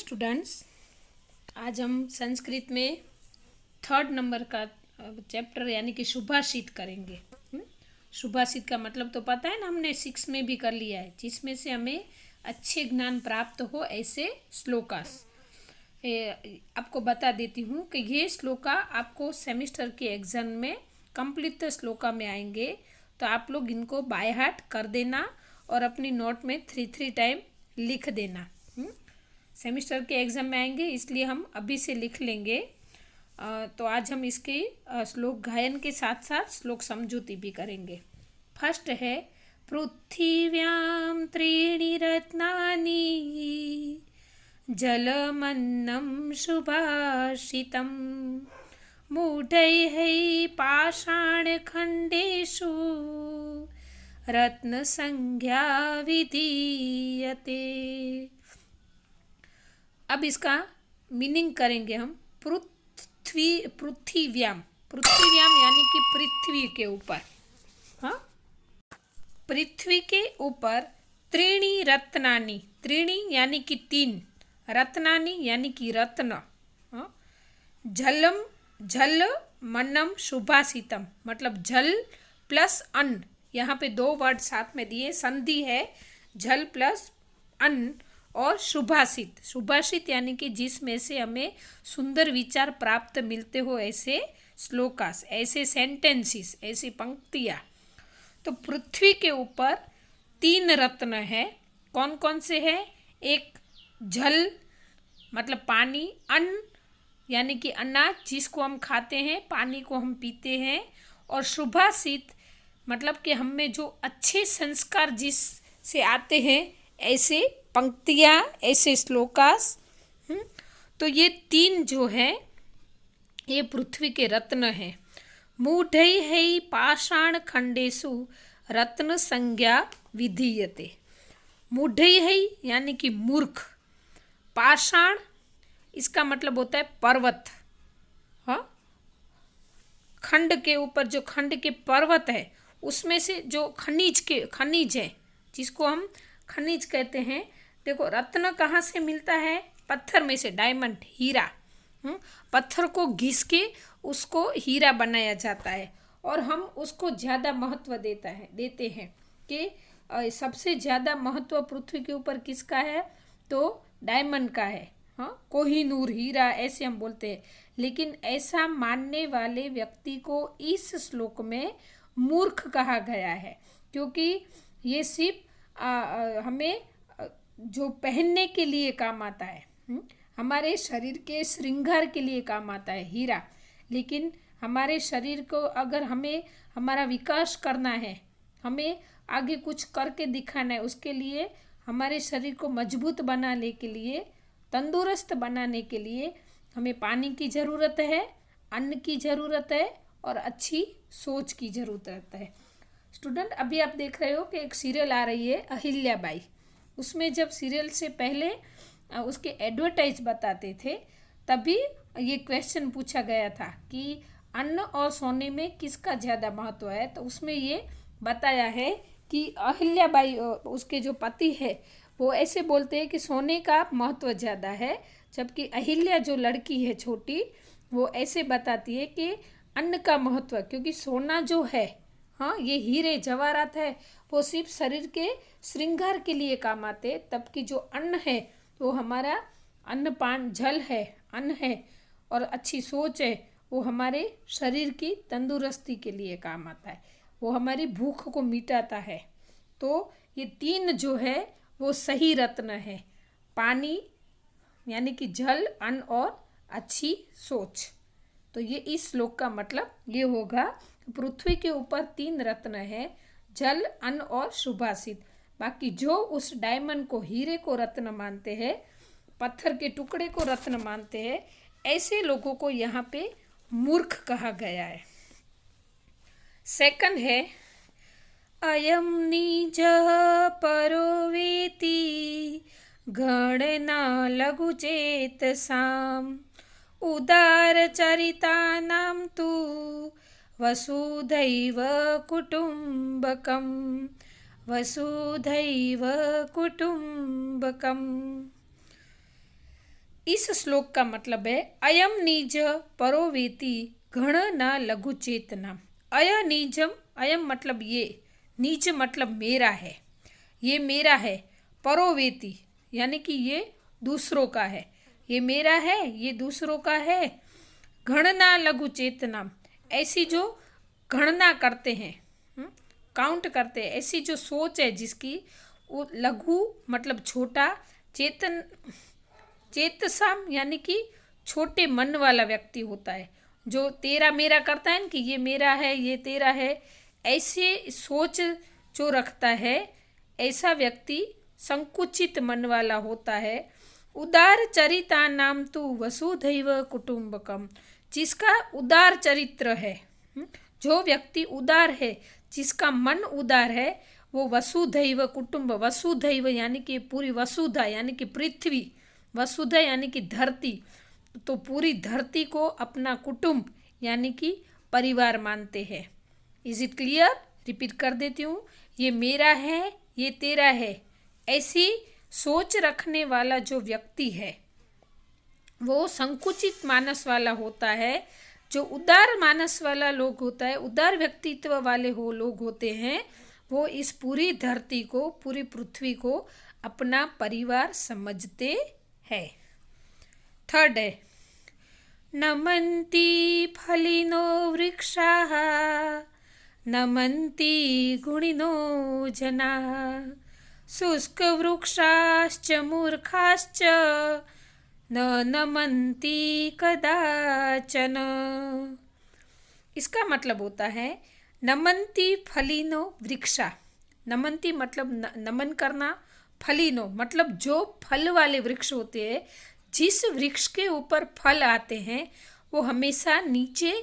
Students, आज हम संस्कृत में 3rd नंबर का चैप्टर यानी कि सुभाषित करेंगे। सुभाषित का मतलब तो पता है ना, हमने 6 में भी कर लिया है, जिसमें से हमें अच्छे ज्ञान प्राप्त हो ऐसे श्लोकास। आपको बता देती हूँ कि ये श्लोका आपको सेमेस्टर के एग्जाम में कंप्लीट श्लोका में आएंगे, तो आप लोग इनको बाय हार्ट कर देना और अपनी नोट में 3 टाइम लिख देना। सेमेस्टर के एग्ज़ाम में आएंगे, इसलिए हम अभी से लिख लेंगे। तो आज हम इसके श्लोक गायन के साथ साथ श्लोक समझौती भी करेंगे। फर्स्ट है, पृथिव्यां त्रीणि रत्नानि जलमन्नं सुभाषितं मूढैः पाषाणखण्डेषु रत्नसंज्ञा विधीयते। अब इसका मीनिंग करेंगे हम। पृथ्वीव्याम यानी कि पृथ्वी के ऊपर, हाँ, पृथ्वी के ऊपर त्रीणि रत्नानि, त्रीणि यानी कि 3, रत्नानि यानी कि रत्न, हाँ, जल मन्नम सुभाषितम मतलब जल प्लस अन्न, यहाँ पे 2 वर्ड साथ में दिए, संधि है, जल प्लस अन्न और सुभाषित यानी कि जिसमें से हमें सुंदर विचार प्राप्त मिलते हो ऐसे श्लोकास, ऐसे सेंटेंसेस, ऐसी पंक्तियाँ। तो पृथ्वी के ऊपर 3 रत्न है। कौन कौन से हैं? एक जल मतलब पानी, अन्न यानी कि अनाज जिसको हम खाते हैं, पानी को हम पीते हैं, और सुभाषित मतलब कि हम में जो अच्छे संस्कार जिससे आते हैं ऐसे पंक्तियाँ, ऐसे श्लोकास। तो ये 3 जो है ये पृथ्वी के रत्न हैं। मूढैः पाषाण खंडेषु रत्न संज्ञा विधीयते। मूढैः यानी कि मूर्ख, पाषाण इसका मतलब होता है पर्वत, हाँ, खंड के ऊपर जो खंड के पर्वत है उसमें से जो खनिज है जिसको हम खनिज कहते हैं। देखो, रत्न कहाँ से मिलता है? पत्थर में से, डायमंड, हीरा। पत्थर को घिस के उसको हीरा बनाया जाता है, और हम उसको ज़्यादा महत्व देते हैं कि सबसे ज़्यादा महत्व पृथ्वी के ऊपर किसका है? तो डायमंड का है, हाँ, कोहिनूर हीरा ऐसे हम बोलते हैं। लेकिन ऐसा मानने वाले व्यक्ति को इस श्लोक में मूर्ख कहा गया है, क्योंकि ये सिर्फ हमें जो पहनने के लिए काम आता है, हमारे शरीर के श्रृंगार के लिए काम आता है हीरा। लेकिन हमारे शरीर को अगर हमें हमारा विकास करना है, हमें आगे कुछ करके दिखाना है, उसके लिए हमारे शरीर को मजबूत बनाने के लिए, तंदुरुस्त बनाने के लिए हमें पानी की ज़रूरत है, अन्न की ज़रूरत है और अच्छी सोच की ज़रूरत है। स्टूडेंट, अभी आप देख रहे हो कि एक सीरियल आ रही है अहिल्याबाई। उसमें जब सीरियल से पहले उसके एडवर्टाइज बताते थे, तभी ये क्वेश्चन पूछा गया था कि अन्न और सोने में किसका ज़्यादा महत्व है। तो उसमें ये बताया है कि अहिल्याबाई, उसके जो पति है, वो ऐसे बोलते हैं कि सोने का महत्व ज़्यादा है, जबकि अहिल्या जो लड़की है छोटी, वो ऐसे बताती है कि अन्न का महत्व, क्योंकि सोना जो है, हाँ, ये हीरे जवाहरात है, वो सिर्फ शरीर के श्रृंगार के लिए काम आते, तब कि जो अन्न है वो हमारा अन्नपान, जल है, अन्न है और अच्छी सोच है, वो हमारे शरीर की तंदुरुस्ती के लिए काम आता है, वो हमारी भूख को मिटाता है। तो ये 3 जो है वो सही रत्न है, पानी यानी कि जल, अन्न और अच्छी सोच। तो ये इस श्लोक का मतलब ये होगा, पृथ्वी के ऊपर 3 रत्न है, जल, अन्न और सुभाषित। बाकी जो उस डायमंड को, हीरे को रत्न मानते हैं, पत्थर के टुकड़े को रत्न मानते हैं, ऐसे लोगों को यहाँ पे मूर्ख कहा गया है। सेकंड है, अयम निजः परो वेति गणना लघु चेतसाम् उदारचरितानां तु वसुधैव कुटुम्बकम्। इस श्लोक का मतलब है अयम निज परो वेति घण न लघु चेतना। अय निजम, अयम मतलब ये, निज मतलब मेरा है, ये मेरा है। परो वेति यानी कि ये दूसरों का है, ये मेरा है, ये दूसरों का है। गणना लघु चेतना, ऐसी जो गणना करते हैं, काउंट करते हैं, ऐसी जो सोच है जिसकी, वो लघु मतलब छोटा, चेतन चेतसाम यानी कि छोटे मन वाला व्यक्ति होता है, जो तेरा मेरा करता है ना कि ये मेरा है ये तेरा है, ऐसे सोच जो रखता है, ऐसा व्यक्ति संकुचित मन वाला होता है। उदार चरिता नाम तो वसुधैव कुटुंबकम, जिसका उदार चरित्र है, जो व्यक्ति उदार है, जिसका मन उदार है, वो वसुधैव कुटुंब, वसुधैव यानी कि पूरी वसुधा यानी कि पृथ्वी, वसुधा यानी कि धरती, तो पूरी धरती को अपना कुटुंब यानी कि परिवार मानते हैं। Is it clear? रिपीट कर देती हूँ, ये मेरा है ये तेरा है, ऐसी सोच रखने वाला जो व्यक्ति है वो संकुचित मानस वाला होता है। जो उदार मानस वाला लोग होता है, उदार व्यक्तित्व वाले हो लोग होते हैं, वो इस पूरी धरती को, पूरी पृथ्वी को अपना परिवार समझते हैं। थर्ड है नमन्ति फलिनो वृक्षाः नमन्ति गुणिनो जनाः शुष्कवृक्षाश्च मूर्खाश्च न नमन्ति कदाचन। इसका मतलब होता है नमन्ति फलिनो वृक्षा, नमन्ति मतलब नमन करना, फलिनो मतलब जो फल वाले वृक्ष होते हैं, जिस वृक्ष के ऊपर फल आते हैं वो हमेशा नीचे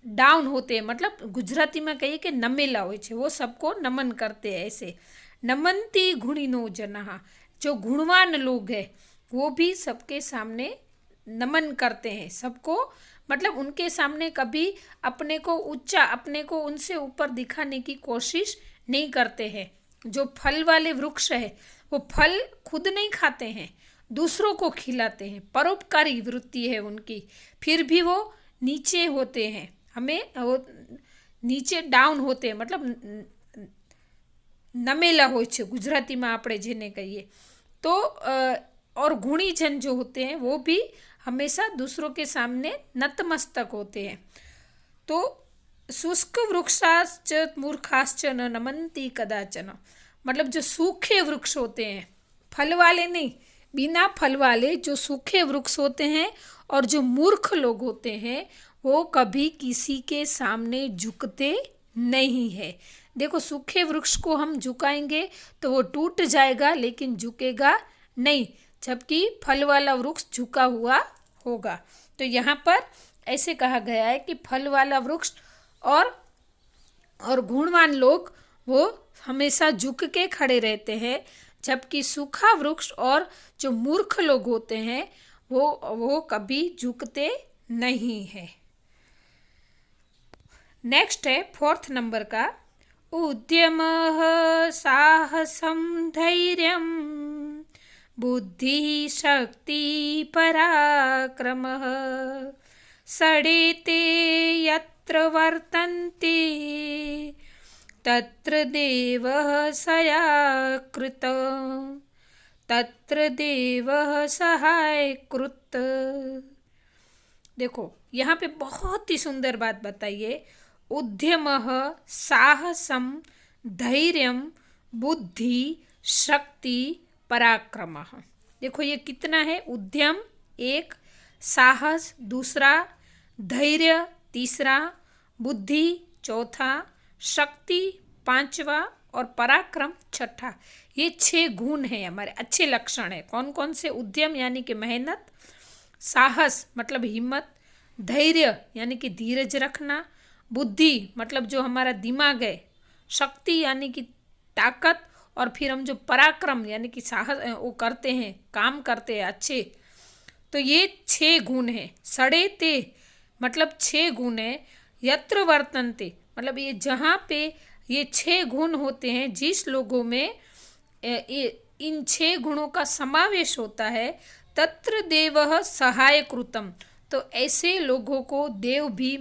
डाउन होते हैं, मतलब गुजराती में कहिए कि नमेला હોય છે, वो सबको नमन करते हैं। ऐसे नमन्ति गुणिनो जनाः, जो गुणवान लोग हैं वो भी सबके सामने नमन करते हैं, सबको मतलब उनके सामने कभी अपने को ऊंचा, अपने को उनसे ऊपर दिखाने की कोशिश नहीं करते हैं। जो फल वाले वृक्ष है वो फल खुद नहीं खाते हैं, दूसरों को खिलाते हैं, परोपकारी वृत्ति है उनकी, फिर भी वो नीचे होते हैं, हमें वो नीचे डाउन होते हैं, मतलब नमेला હોય છે गुजरातीમાં આપણે જેને कहिए तो। और गुणीजन जो होते हैं वो भी हमेशा दूसरों के सामने नतमस्तक होते हैं। तो शुष्क वृक्षाश्च मूर्खाश्च न नमन्ति कदाचन, मतलब जो सूखे वृक्ष होते हैं, फल वाले नहीं, बिना फल वाले जो सूखे वृक्ष होते हैं, और जो मूर्ख लोग होते हैं वो कभी किसी के सामने झुकते नहीं है। देखो सूखे वृक्ष को हम झुकाएंगे तो वो टूट जाएगा लेकिन झुकेगा नहीं, जबकि फल वाला वृक्ष झुका हुआ होगा। तो यहाँ पर ऐसे कहा गया है कि फल वाला वृक्ष और गुणवान लोग वो हमेशा झुक के खड़े रहते हैं, जबकि सूखा वृक्ष और जो मूर्ख लोग होते हैं वो कभी झुकते नहीं है। नेक्स्ट है फोर्थ नंबर का, उद्यमः साहसं धैर्यं बुद्धि शक्ति पराक्रमः षडेते यत्र वर्तन्ते तत्र देवः सहायकृत, तत्र देवः सहायकृत। देखो यहाँ पे बहुत ही सुंदर बात बताइए, उद्यमः साहसं धैर्यं बुद्धि शक्ति पराक्रमः। देखो ये कितना है, उद्यम एक, साहस दूसरा, धैर्य तीसरा, बुद्धि चौथा, शक्ति पांचवा और पराक्रम छठा। ये 6 गुण हैं हमारे, अच्छे लक्षण है। कौन कौन से? उद्यम यानी कि मेहनत, साहस मतलब हिम्मत, धैर्य यानी कि धीरज रखना, बुद्धि मतलब जो हमारा दिमाग है, शक्ति यानी कि ताकत, और फिर हम जो पराक्रम यानी कि साहस वो करते हैं, काम करते हैं अच्छे। तो ये 6 गुण हैं। सड़े ते मतलब 6 गुण है, यत्र वर्तन्ते मतलब ये जहाँ पे ये 6 गुण होते हैं, जिस लोगों में ये इन 6 गुणों का समावेश होता है, तत्र देवः सहाय कृतम, तो ऐसे लोगों को देव भी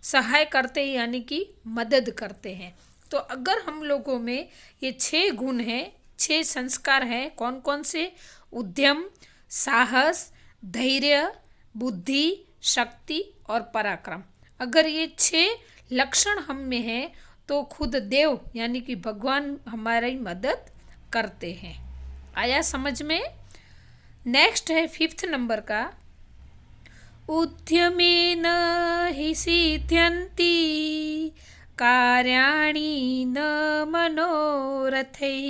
सहाय करते हैं, यानी कि मदद करते हैं। तो अगर हम लोगों में ये 6 गुण हैं, 6 संस्कार हैं, कौन कौन से? उद्यम, साहस, धैर्य, बुद्धि, शक्ति और पराक्रम। अगर ये 6 लक्षण हम में हैं तो खुद देव यानी कि भगवान हमारी मदद करते हैं। आया समझ में? नेक्स्ट है 5th नंबर का, उद्यमेन हि सिद्ध्यन्ति कार्याणि न मनोरथैः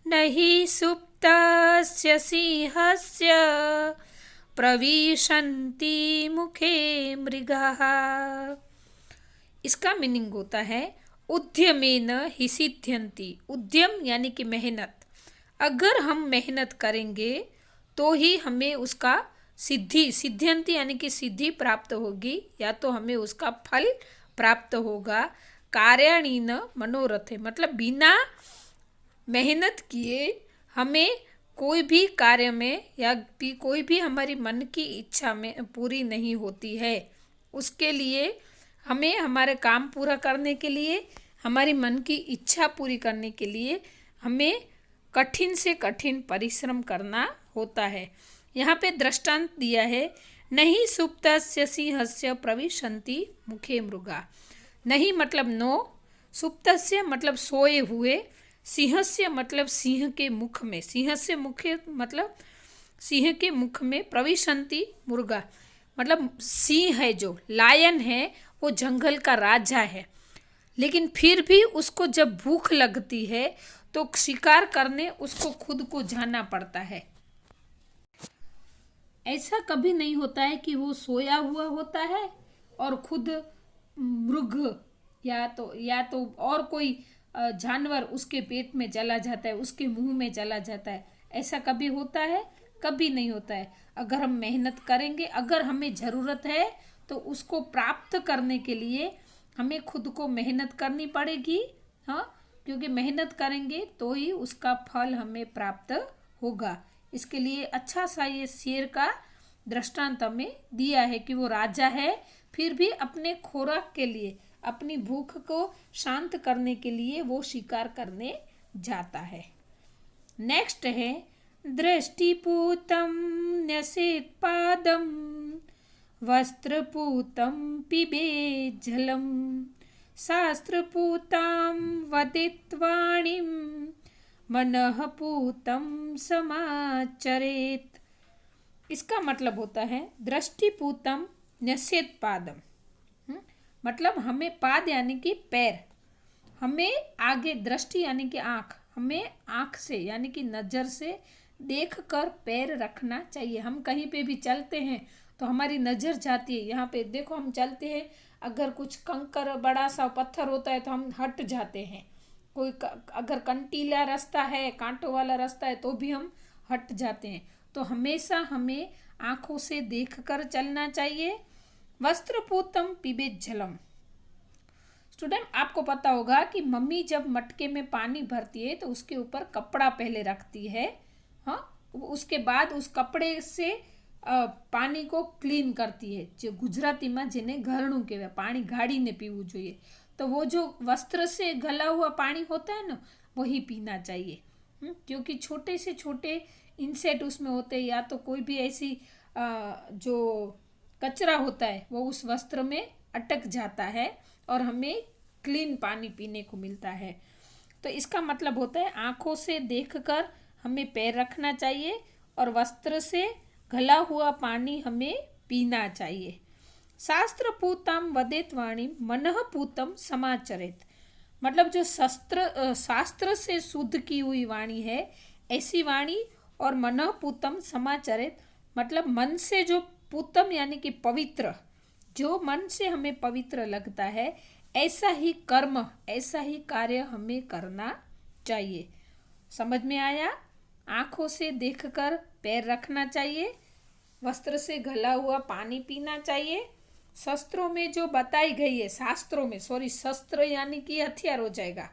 न हि सुप्तस्य सिंहस्य प्रविशन्ति मुखे मृगाः। इसका मीनिंग होता है उद्यमेन हि सिद्ध्यन्ति। उद्यम यानी कि मेहनत। अगर हम मेहनत करेंगे तो ही हमें उसका सिद्ध्यन्ति यानी कि सिद्धि प्राप्त होगी, या तो हमें उसका फल प्राप्त होगा। कार्याणि न मनोरथे, मतलब बिना मेहनत किए हमें कोई भी कार्य में या कोई भी हमारी मन की इच्छा में पूरी नहीं होती है। उसके लिए हमें हमारे काम पूरा करने के लिए, हमारी मन की इच्छा पूरी करने के लिए हमें कठिन से कठिन परिश्रम करना होता है। यहाँ पे दृष्टांत दिया है, नहीं सुप्तस्य सिंहस्य प्रविशन्ति मुखे मृगा। नहीं मतलब नो, सुप्तस्य मतलब सोए हुए, सिंहस्य मतलब सिंह के मुख में, सिंहस्य मुखे मतलब सिंह के मुख में, प्रविशन्ति मुर्गा मतलब सिंह है, जो लायन है, वो जंगल का राजा है, लेकिन फिर भी उसको जब भूख लगती है तो शिकार करने उसको खुद को जाना पड़ता है। ऐसा कभी नहीं होता है कि वो सोया हुआ होता है और खुद मृग या तो और कोई जानवर उसके पेट में चला जाता है, उसके मुंह में चला जाता है। ऐसा कभी होता है? कभी नहीं होता है। अगर हम मेहनत करेंगे, अगर हमें ज़रूरत है तो उसको प्राप्त करने के लिए हमें खुद को मेहनत करनी पड़ेगी। हाँ, क्योंकि मेहनत करेंगे तो ही उसका फल हमें प्राप्त होगा। इसके लिए अच्छा सा ये शेर का दृष्टांत हमें दिया है कि वो राजा है, फिर भी अपने खुराक के लिए, अपनी भूख को शांत करने के लिए वो शिकार करने जाता है। नेक्स्ट है, दृष्टिपूतं न्यसेत् पादं वस्त्रपूतं पिबेत् जलं शास्त्रपूतां वदेत् वाणीं मनःपूतं समाचरेत्। इसका मतलब होता है दृष्टिपूतं न्यसेत् पादम, मतलब हमें पाद यानी कि पैर, हमें आगे दृष्टि यानी कि आँख, हमें आँख से यानी कि नज़र से देखकर पैर रखना चाहिए। हम कहीं पे भी चलते हैं तो हमारी नज़र जाती है, यहाँ पे देखो हम चलते हैं, अगर कुछ कंकर बड़ा सा पत्थर होता है तो हम हट जाते हैं। कोई अगर कंटीला रास्ता है, कांटों वाला रास्ता है तो भी हम हट जाते हैं। तो हमेशा हमें आँखों से देखकर चलना चाहिए। वस्त्रपूतं पिबेत् जलम। स्टूडेंट, आपको पता होगा कि मम्मी जब मटके में पानी भरती है तो उसके ऊपर कपड़ा पहले रखती है। हाँ, उसके बाद उस कपड़े से पानी को क्लीन करती है। जो गुजराती में जिन्हें घरણું કહેવાય, पानी गाड़ीने पीवू જોઈએ। तो वो जो वस्त्र से गला हुआ पानी होता है ना, वही पीना चाहिए। क्योंकि छोटे से छोटे इंसेक्ट उसमें होते हैं, या तो कोई भी ऐसी जो कचरा होता है वो उस वस्त्र में अटक जाता है और हमें क्लीन पानी पीने को मिलता है। तो इसका मतलब होता है आँखों से देखकर हमें पैर रखना चाहिए और वस्त्र से गला हुआ पानी हमें पीना चाहिए। शास्त्रपूतं वदेत् वाणी मनःपूतं समाचरेत्, मतलब जो शास्त्र से शुद्ध की हुई वाणी है, ऐसी वाणी, और मनःपूतं समाचरेत् मतलब मन से जो पूतम यानी कि पवित्र, जो मन से हमें पवित्र लगता है, ऐसा ही कर्म, ऐसा ही कार्य हमें करना चाहिए। समझ में आया? आँखों से देखकर पैर रखना चाहिए, वस्त्र से गला हुआ पानी पीना चाहिए। शस्त्रों में जो बताई गई है, शास्त्रों में, सॉरी शस्त्र यानी कि हथियार हो जाएगा,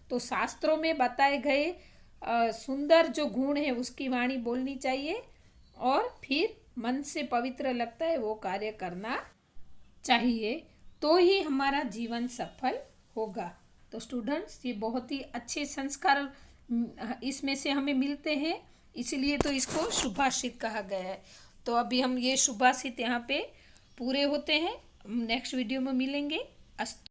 तो शास्त्रों में बताए गए सुंदर जो गुण है उसकी वाणी बोलनी चाहिए और फिर मन से पवित्र लगता है वो कार्य करना चाहिए, तो ही हमारा जीवन सफल होगा। तो स्टूडेंट्स, ये बहुत ही अच्छे संस्कार इसमें से हमें मिलते हैं, इसलिए तो इसको सुभाषित कहा गया है। तो अभी हम ये सुभाषित यहाँ पे पूरे होते हैं, नेक्स्ट वीडियो में मिलेंगे।